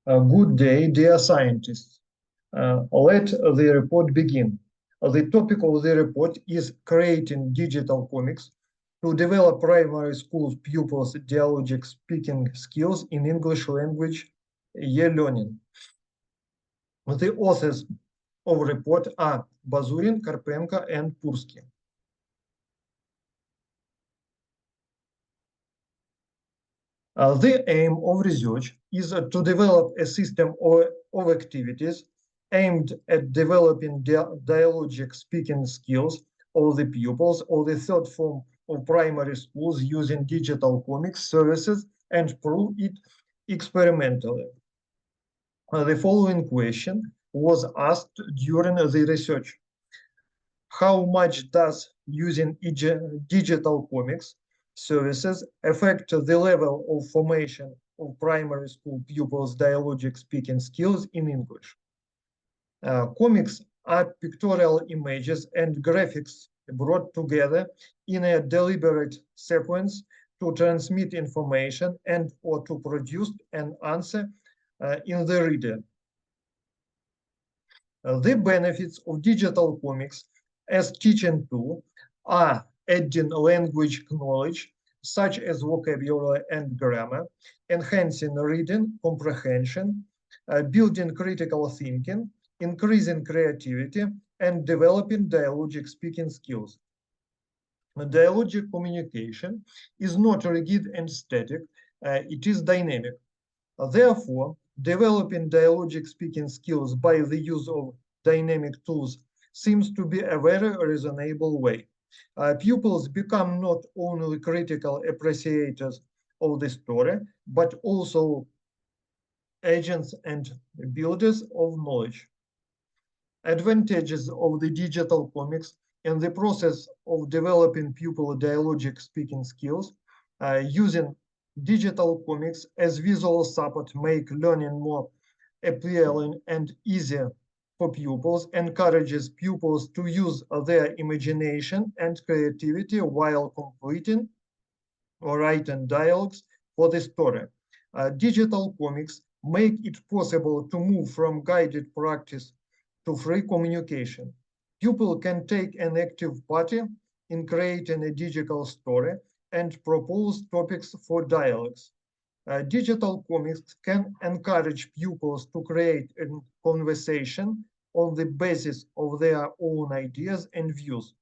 Good day, dear scientists. Let the report begin. The topic of the report is creating digital comics to develop primary school pupils' dialogic speaking skills in English language e-learning. The authors of the report are Bazurin, Karpenko, and Pursky. The aim of research is to develop a system of activities aimed at developing dialogic speaking skills of the pupils of the third form of primary schools using digital comics services and prove it experimentally. The following question was asked during the research. How much does using digital comics services affect the level of formation of primary school pupils' dialogic speaking skills in English? Comics are pictorial images and graphics brought together in a deliberate sequence to transmit information and or to produce an answer in the reader. The benefits of digital comics as teaching tool are adding language knowledge, such as vocabulary and grammar, enhancing reading comprehension, building critical thinking, increasing creativity, and developing dialogic speaking skills. Dialogic communication is not rigid and static, it is dynamic. Therefore, developing dialogic speaking skills by the use of dynamic tools seems to be a very reasonable way. Pupils become not only critical appreciators of the story, but also agents and builders of knowledge. Advantages of the digital comics in the process of developing pupil dialogic speaking skills using digital comics as visual support make learning more appealing and easier for pupils, encourages pupils to use their imagination and creativity while completing or writing dialogues for the story. Digital comics make it possible to move from guided practice to free communication. Pupil can take an active part in creating a digital story and propose topics for dialogues. Digital comics can encourage pupils to create a conversation on the basis of their own ideas and views.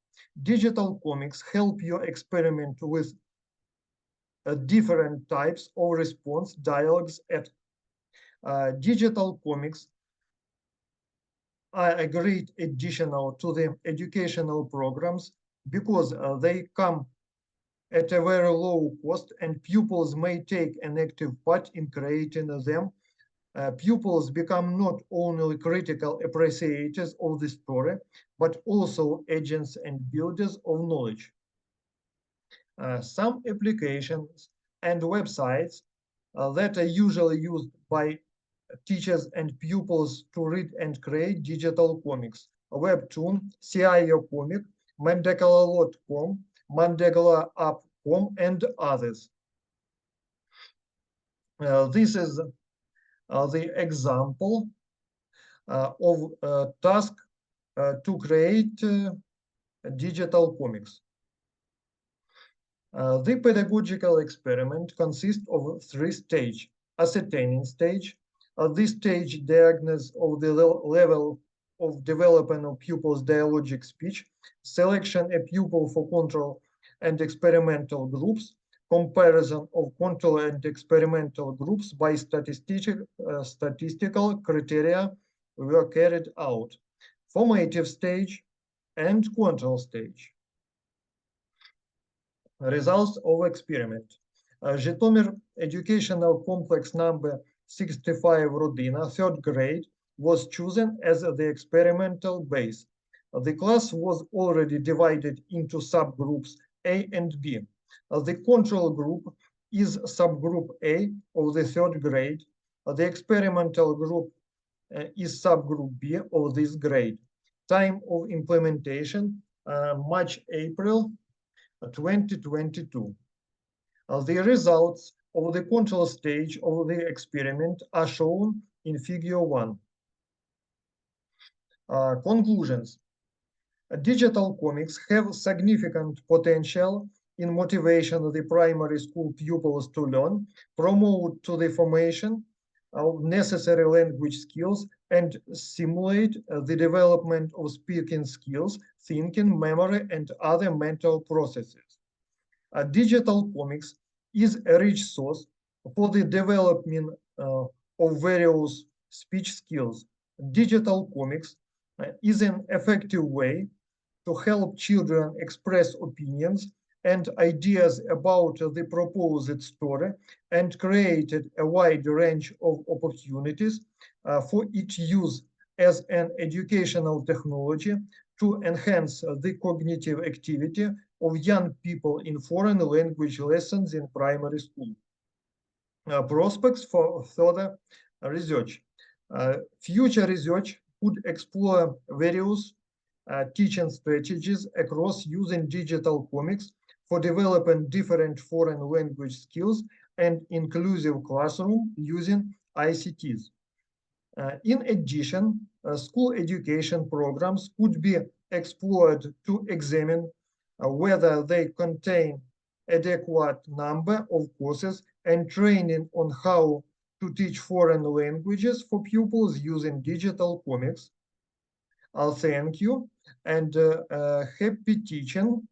Digital comics help you experiment with different types of response dialogues at digital comics are a great additional to the educational programs because they come at a very low cost and pupils may take an active part in creating them. Pupils become not only critical appreciators of the story, but also agents and builders of knowledge. Some applications and websites that are usually used by teachers and pupils to read and create digital comics. Webtoon, CIO Comic, Mandegala.com, Mandegala.com, and others. This is the example of a task to create digital comics. The pedagogical experiment consists of 3 stages. Ascertaining stage. This stage diagnosis of the level of development of pupils' dialogic speech, selection a pupil for control and experimental groups, comparison of control and experimental groups by statistical criteria were carried out. Formative stage and control stage. Results of experiment. Zhytomyr educational complex number 65 Rodina, 3rd grade, was chosen as the experimental base. The class was already divided into subgroups A and B. The control group is subgroup A of the 3rd grade. The experimental group is subgroup B of this grade. Time of implementation, March-April 2022. The results of the control stage of the experiment are shown in figure 1. Conclusions. Digital comics have significant potential in motivation of the primary school pupils to learn, promote to the formation of necessary language skills, and stimulate the development of speaking skills, thinking, memory, and other mental processes. Digital comics is a rich source for the development of various speech skills. Digital comics is an effective way to help children express opinions and ideas about the proposed story and created a wide range of opportunities for its use as an educational technology to enhance the cognitive activity of young people in foreign language lessons in primary school. Prospects for further research. Future research could explore various teaching strategies across using digital comics for developing different foreign language skills and inclusive classroom using ICTs. In addition, school education programs could be explored to examine whether they contain adequate number of courses and training on how to teach foreign languages for pupils using digital comics. I'll thank you and happy teaching.